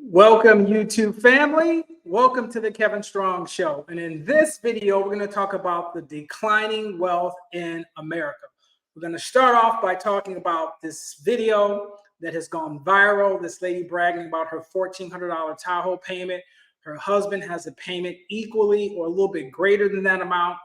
Welcome, YouTube family. Welcome to the Kevin Strong Show. And in this video, we're going to talk about the declining wealth in America. We're going to start off by talking about this video that has gone viral. This lady bragging about her $1,400 Tahoe payment. Her husband has a payment equally or a little bit greater than that amount.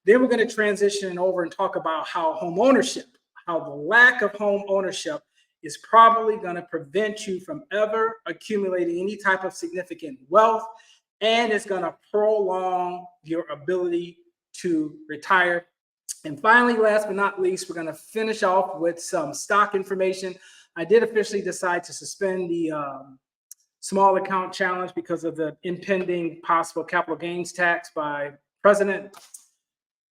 Then we're going to transition over and talk about how home ownership, how the lack of home ownership is probably going to prevent you from ever accumulating any type of significant wealth, and it's going to prolong your ability to retire. And finally, last but not least, we're going to finish off with some stock information. I did officially decide to suspend the small account challenge because of the impending possible capital gains tax by President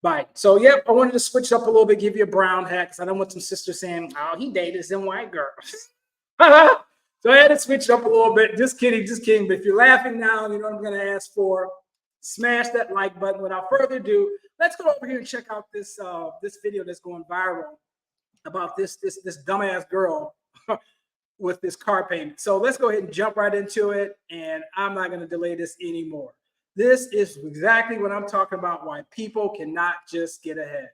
Biden. So, yep, I wanted to switch up a little bit, give you a brown hat, because I don't want some sisters saying, oh, he dated some white girls. So I had to switch up a little bit. Just kidding, just kidding. But if you're laughing now, you know what I'm going to ask for. Smash that like button. Without further ado, let's go over here and check out this this video that's going viral about this dumbass girl with this car payment. So let's go ahead and jump right into it, and I'm not going to delay this anymore. This is exactly what I'm talking about, why people cannot just get ahead.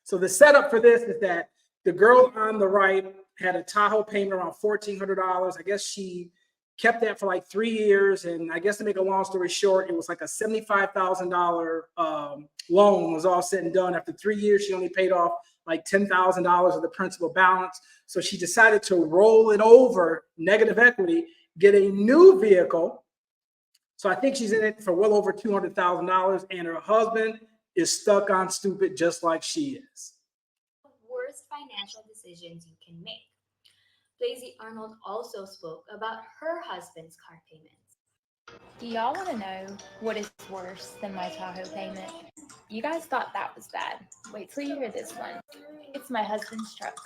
So the setup for this is that the girl on the right had a Tahoe payment around $1,400. I guess she kept that for like 3 years. And I guess to make a long story short, it was like a $75,000 loan was all said and done. After 3 years, she only paid off like $10,000 of the principal balance. So she decided to roll it over, negative equity, get a new vehicle. So I think she's in it for well over $200,000, and her husband is stuck on stupid just like she is. Worst financial decisions you can make. Blazy Arnold also spoke about her husband's car payments. Do y'all want to know what is worse than my Tahoe payment? You guys thought that was bad. Wait till you hear this one. It's my husband's truck.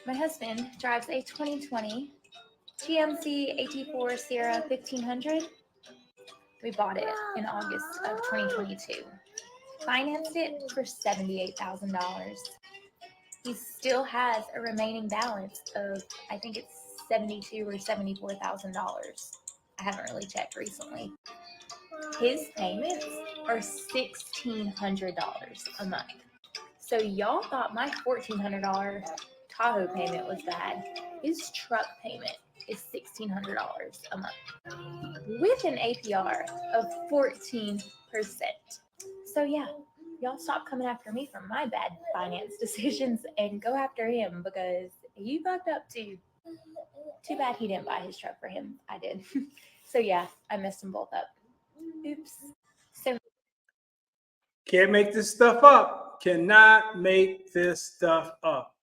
My husband drives a 2020 GMC AT4 Sierra 1500. We bought it in August of 2022. Financed it for $78,000. He still has a remaining balance of, I think it's $72,000 or $74,000. I haven't really checked recently. His payments are $1,600 a month. So y'all thought my $1,400 Tahoe payment was bad. His truck payment is $1,600 a month with an APR of 14%. So yeah, y'all stop coming after me for my bad finance decisions and go after him, because he fucked up too. Too bad he didn't buy his truck for him. I did. So yeah, I messed them both up. Oops. So can't make this stuff up. Cannot make this stuff up.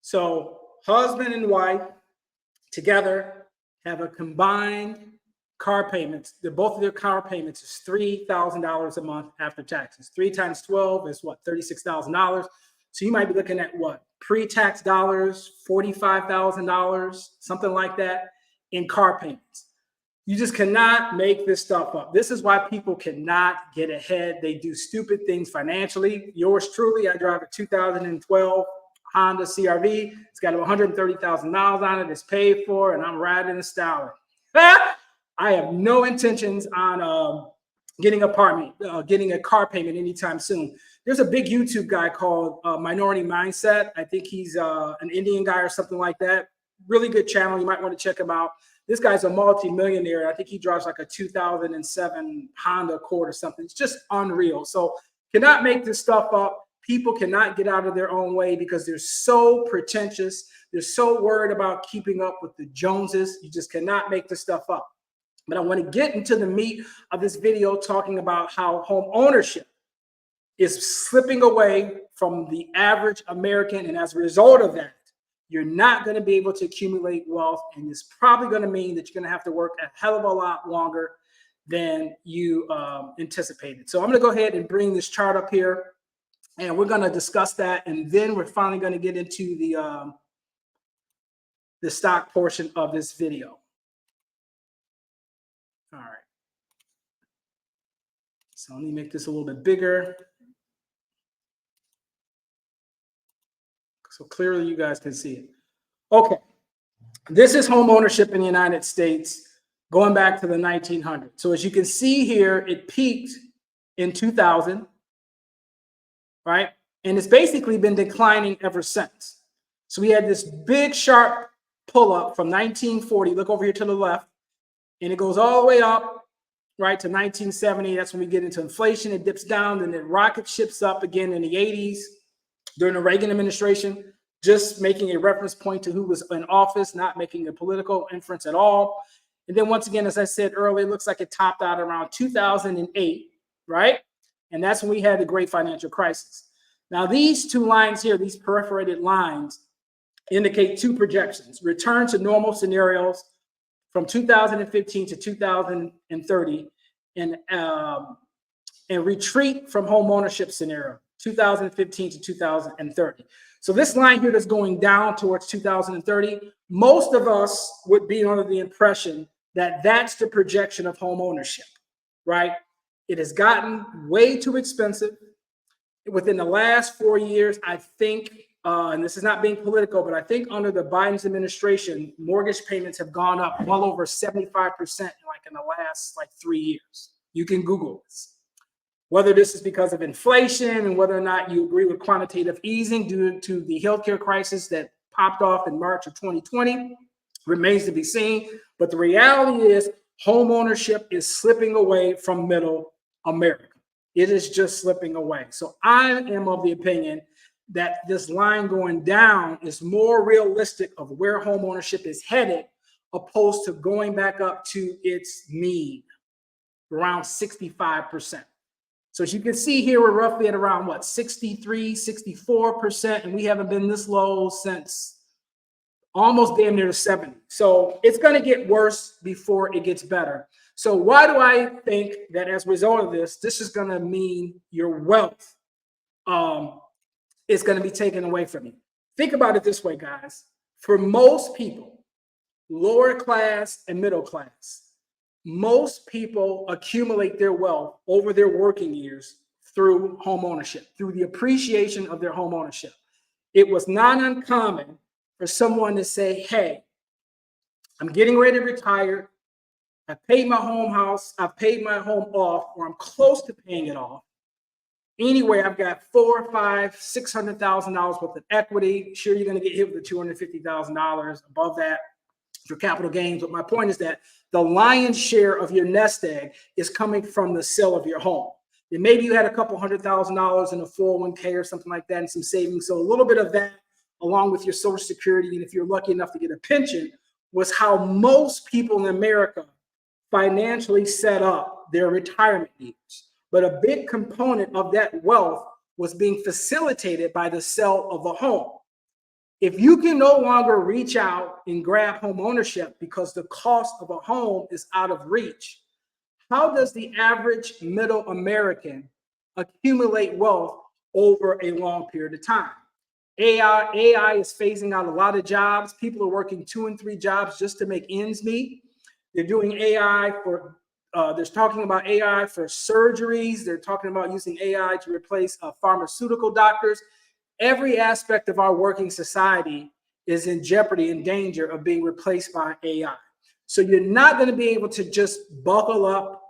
So husband and wife together have a combined car payments. Both of their car payments is $3,000 a month after taxes. 3 times 12 is what, $36,000. So you might be looking at what, pre-tax dollars, $45,000, something like that in car payments. You just cannot make this stuff up. This is why people cannot get ahead. They do stupid things financially. Yours truly, I drive a 2012 Honda CRV. It's got 130,000 miles on it. It's paid for, and I'm riding a stallion. I have no intentions on getting a car payment anytime soon. There's a big YouTube guy called Minority Mindset. I think he's an Indian guy or something like that. Really good channel. You might want to check him out. This guy's a multi-millionaire. I think he drives like a 2007 Honda Accord or something. It's just unreal. So cannot make this stuff up. People cannot get out of their own way because they're so pretentious. They're so worried about keeping up with the Joneses. You just cannot make this stuff up. But I want to get into the meat of this video, talking about how home ownership is slipping away from the average American. And as a result of that, you're not going to be able to accumulate wealth. And it's probably going to mean that you're going to have to work a hell of a lot longer than you anticipated. So I'm going to go ahead and bring this chart up here, and we're going to discuss that. And then we're finally going to get into the stock portion of this video. All right. So let me make this a little bit bigger, so clearly you guys can see it. Okay. This is home ownership in the United States. going back to the 1900s. So as you can see here, it peaked in 2000, right? And it's basically been declining ever since. So we had this big sharp pull up from 1940. Look over here to the left, and it goes all the way up, right, to 1970. That's when we get into inflation. It dips down, then it rocket ships up again in the 80s during the Reagan administration, just making a reference point to who was in office, not making a political inference at all. And then once again, as I said earlier, it looks like it topped out around 2008, right? And that's when we had the great financial crisis. Now, these two lines here, these perforated lines, indicate two projections: return to normal scenarios from 2015 to 2030, and retreat from home ownership scenario 2015 to 2030. So this line here that's going down towards 2030, most of us would be under the impression that that's the projection of home ownership, right? It has gotten way too expensive. Within the last 4 years, I think, and this is not being political, but I think under the Biden's administration, mortgage payments have gone up well over 75% in the last 3 years. You can Google this. Whether this is because of inflation and whether or not you agree with quantitative easing due to the healthcare crisis that popped off in March of 2020 remains to be seen. But the reality is home ownership is slipping away from middle America. It is just slipping away. So I am of the opinion that this line going down is more realistic of where home ownership is headed, opposed to going back up to its mean, around 65%. So as you can see here, we're roughly at around 63, 64%, and we haven't been this low since almost damn near the 70s. So it's going to get worse before it gets better. So why do I think that as a result of this, this is going to mean your wealth is going to be taken away from you? Think about it this way, guys. For most people, lower class and middle class, most people accumulate their wealth over their working years through home ownership, through the appreciation of their home ownership. It was not uncommon for someone to say, hey, I'm getting ready to retire. I paid my home house. I've paid my home off, or I'm close to paying it off. Anyway, I've got $400,000, $500,000, $600,000 worth of equity. Sure, you're going to get hit with the $250,000 above that for capital gains. But my point is that the lion's share of your nest egg is coming from the sale of your home. And maybe you had a couple $100,000 in a 401k or something like that and some savings. So a little bit of that, along with your Social Security, and if you're lucky enough to get a pension, was how most people in America financially set up their retirement needs. But a big component of that wealth was being facilitated by the sale of a home. If you can no longer reach out and grab home ownership because the cost of a home is out of reach, how does the average middle American accumulate wealth over a long period of time? AI is phasing out a lot of jobs. People are working 2 and 3 jobs just to make ends meet. They're doing AI for, they're talking about AI for surgeries. They're talking about using AI to replace pharmaceutical doctors. Every aspect of our working society is in jeopardy, in danger of being replaced by AI. So you're not going to be able to just buckle up,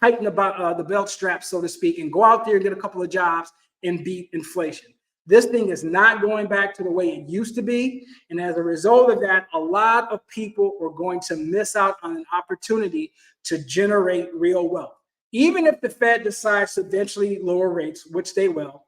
tighten the belt strap, so to speak, and go out there and get a couple of jobs and beat inflation. This thing is not going back to the way it used to be. And as a result of that, a lot of people are going to miss out on an opportunity to generate real wealth. Even if the Fed decides to eventually lower rates, which they will,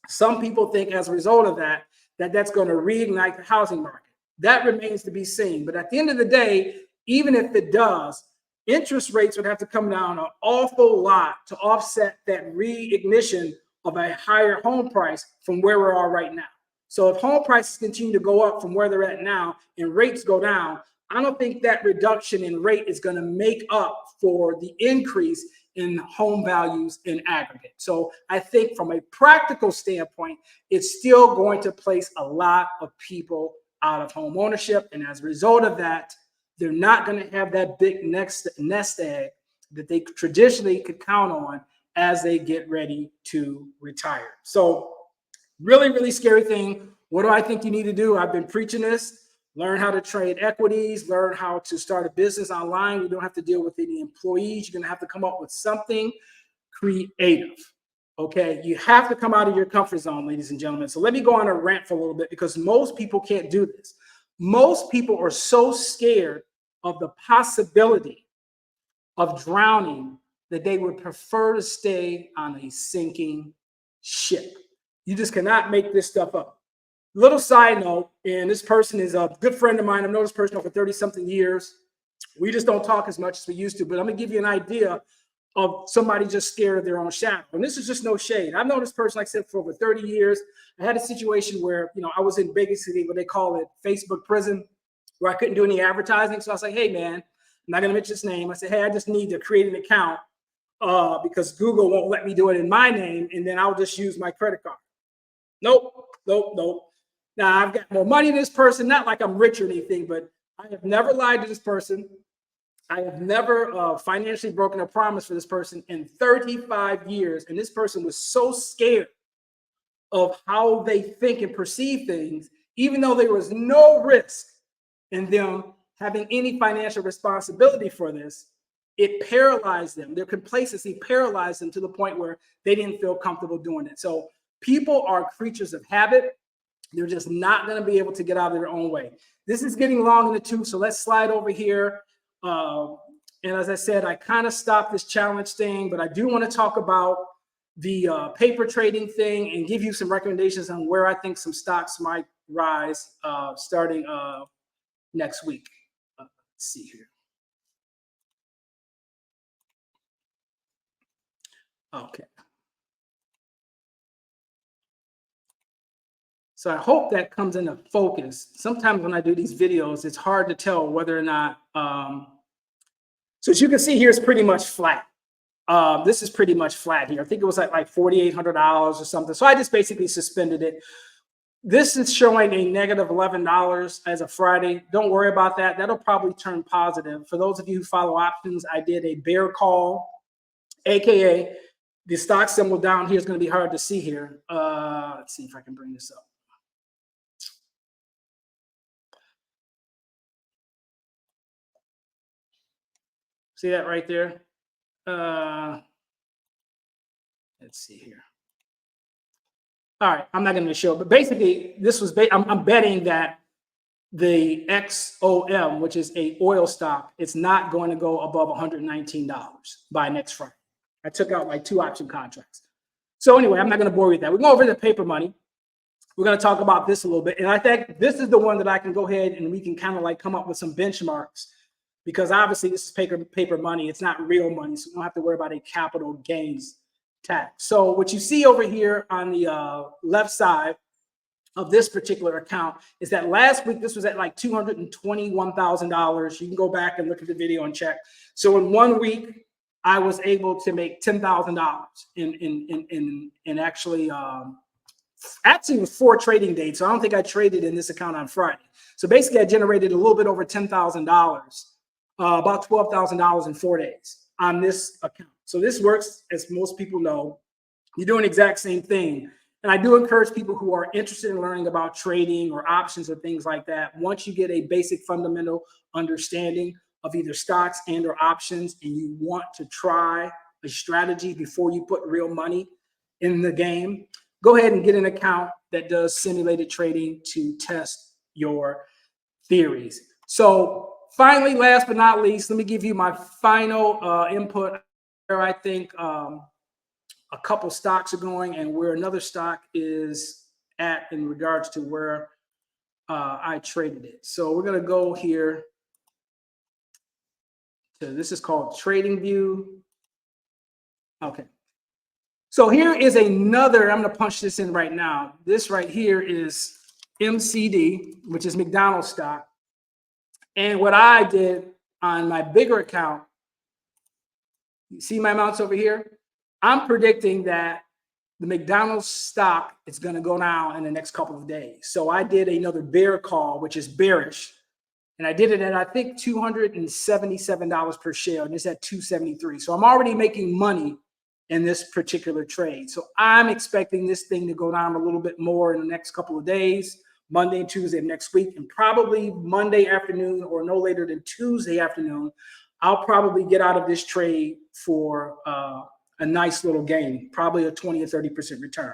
some people think as a result of that, that's going to reignite the housing market. That remains to be seen. But at the end of the day, even if it does, interest rates would have to come down an awful lot to offset that reignition of a higher home price from where we are right now. So if home prices continue to go up from where they're at now and rates go down, I don't think that reduction in rate is going to make up for the increase in home values in aggregate. So I think from a practical standpoint, it's still going to place a lot of people out of home ownership. And as a result of that, they're not going to have that big nest egg that they traditionally could count on as they get ready to retire. So really, really scary thing. What do I think you need to do? I've been preaching this. Learn how to trade equities, learn how to start a business online. You don't have to deal with any employees. You're going to have to come up with something creative. Okay, you have to come out of your comfort zone, ladies and gentlemen. So let me go on a rant for a little bit because most people can't do this. Most people are so scared of the possibility of drowning that they would prefer to stay on a sinking ship. You just cannot make this stuff up. Little side note, and this person is a good friend of mine. I've known this person for 30-something years. We just don't talk as much as we used to, but I'm going to give you an idea of somebody just scared of their own shadow. And this is just no shade. I've known this person, like I said, for over 30 years. I had a situation where, I was in Vegas City, what they call it, Facebook prison, where I couldn't do any advertising. So I was like, hey, man, I'm not going to mention his name. I said, hey, I just need to create an account because Google won't let me do it in my name, and then I'll just use my credit card. Nope. Now, I've got more money than this person, not like I'm rich or anything, but I have never lied to this person. I have never financially broken a promise for this person in 35 years. And this person was so scared of how they think and perceive things, even though there was no risk in them having any financial responsibility for this, it paralyzed them. Their complacency paralyzed them to the point where they didn't feel comfortable doing it. So people are creatures of habit. They're just not going to be able to get out of their own way. This is getting long in the tooth, so let's slide over here. And as I said, I kind of stopped this challenge thing, but I do want to talk about the paper trading thing and give you some recommendations on where I think some stocks might rise starting next week. Let's see here. Okay. So I hope that comes into focus. Sometimes when I do these videos, it's hard to tell whether or not. So as you can see here, it's pretty much flat. This is pretty much flat here. I think it was like $4,800 or something. So I just basically suspended it. This is showing a negative $11 as of Friday. Don't worry about that. That'll probably turn positive. For those of you who follow options, I did a bear call, AKA the stock symbol down here is going to be hard to see here. Let's see if I can bring this up. See that right there? Let's see here. All right, I'm not going to show, but basically this was, I'm betting that the XOM, which is a oil stock, it's not going to go above $119 by next Friday. I took out like 2 option contracts. So anyway, I'm not going to bore you with that. We're going over the paper money. We're going to talk about this a little bit. And I think this is the one that I can go ahead and we can kind of like come up with some benchmarks, because obviously this is paper money. It's not real money, so we don't have to worry about a capital gains tax. So what you see over here on the left side of this particular account is that last week this was at like $221,000. You can go back and look at the video and check. So in 1 week, I was able to make $10,000 in actually it was 4 trading days. So I don't think I traded in this account on Friday. So basically I generated a little bit over $10,000, about $12,000 in 4 days on this account. So this works, as most people know. You're doing the exact same thing. And I do encourage people who are interested in learning about trading or options or things like that. Once you get a basic fundamental understanding of either stocks and or options, and you want to try a strategy before you put real money in the game, go ahead and get an account that does simulated trading to test your theories. So finally, last but not least, let me give you my final input. I think a couple stocks are going and where another stock is at in regards to where I traded it. So we're going to go here to, this is called Trading View. Okay. So here is another, I'm going to punch this in right now. This right here is MCD, which is McDonald's stock. And what I did on my bigger account, you see my amounts over here? I'm predicting that the McDonald's stock is going to go down in the next couple of days. So I did another bear call, which is bearish. And I did it at, I think, $277 per share. And it's at $273. So I'm already making money in this particular trade. So I'm expecting this thing to go down a little bit more in the next couple of days. Monday and Tuesday of next week, and probably Monday afternoon or no later than Tuesday afternoon, I'll probably get out of this trade for a nice little gain, probably a 20 or 30% return.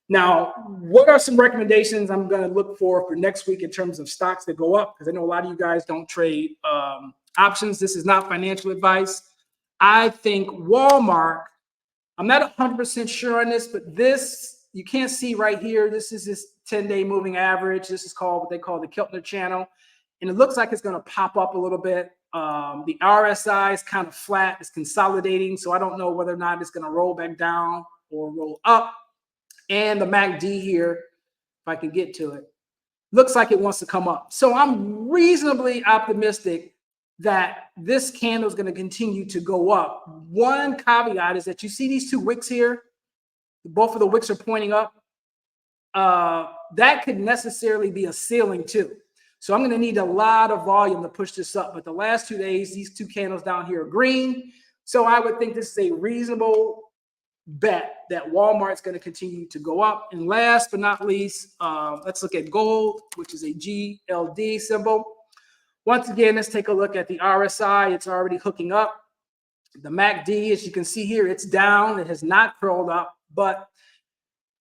Now, what are some recommendations I'm going to look for next week in terms of stocks that go up? Because I know a lot of you guys don't trade options. This is not financial advice. I think Walmart, I'm not 100% sure on this, but this, you can't see right here. This is this 10-day moving average. This is called what they call the Keltner channel. And it looks like it's going to pop up a little bit. The RSI is kind of flat. It's consolidating. So I don't know whether or not it's going to roll back down or roll up. And the MACD here, if I can get to it, looks like it wants to come up. So I'm reasonably optimistic that this candle is going to continue to go up. One caveat is that you see these two wicks here. Both of the wicks are pointing up. That could necessarily be a ceiling too. So I'm going to need a lot of volume to push this up. But the last 2 days, these two candles down here are green. So I would think this is a reasonable bet that Walmart's going to continue to go up. And last but not least, let's look at gold, which is a GLD symbol. Once again, let's take a look at the RSI. It's already hooking up. The MACD, as you can see here, it's down. It has not curled up, but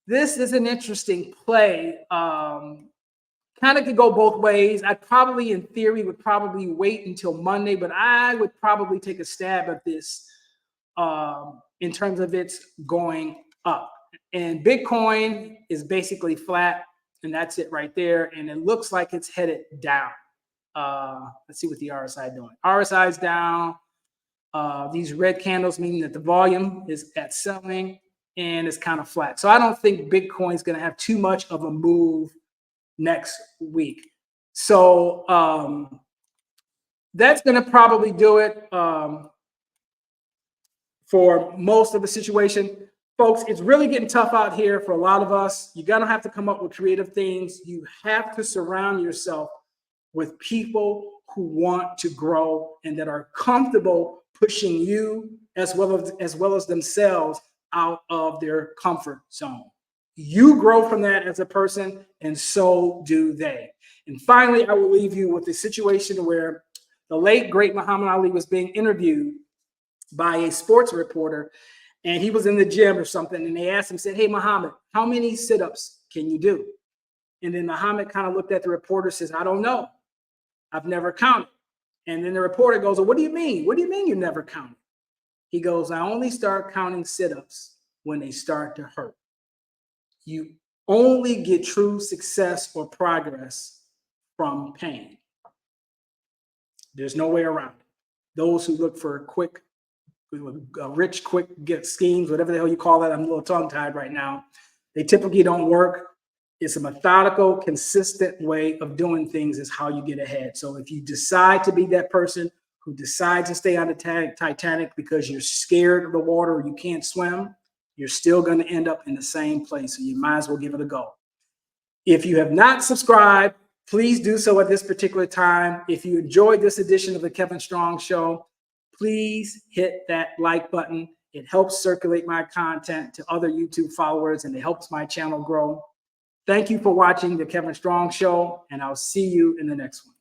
this is an interesting play. Kind of could go both ways. I probably, in theory, would probably wait until Monday, but I would probably take a stab at this in terms of its going up. And Bitcoin is basically flat, and that's it right there. And it looks like it's headed down. Let's see what the RSI is doing. RSI is down. These red candles mean that the volume is at selling, and it's kind of flat. So I don't think Bitcoin is going to have too much of a move next week. So that's going to probably do it for most of the situation. Folks, it's really getting tough out here for a lot of us. You're going to have to come up with creative things. You have to surround yourself with people who want to grow and that are comfortable pushing you as well as themselves out of their comfort zone. You grow from that as a person, and so do they. And finally, I will leave you with a situation where the late, great Muhammad Ali was being interviewed by a sports reporter, and he was in the gym or something, and they asked him, said, "Hey, Muhammad, how many sit-ups can you do?" And then Muhammad kind of looked at the reporter, says, "I don't know. I've never counted." And then the reporter goes, "Well, what do you mean? What do you mean you never counted?" He goes, "I only start counting sit-ups when they start to hurt." You only get true success or progress from pain. There's no way around it. Those who look for rich, quick get schemes, whatever the hell you call that, I'm a little tongue-tied right now, they typically don't work. It's a methodical, consistent way of doing things is how you get ahead. So if you decide to be that person who decides to stay on the Titanic because you're scared of the water or you can't swim, you're still going to end up in the same place. So you might as well give it a go. If you have not subscribed, please do so at this particular time. If you enjoyed this edition of the Kevin Strong Show, please hit that like button. It helps circulate my content to other YouTube followers, and it helps my channel grow. Thank you for watching the Kevin Strong Show, and I'll see you in the next one.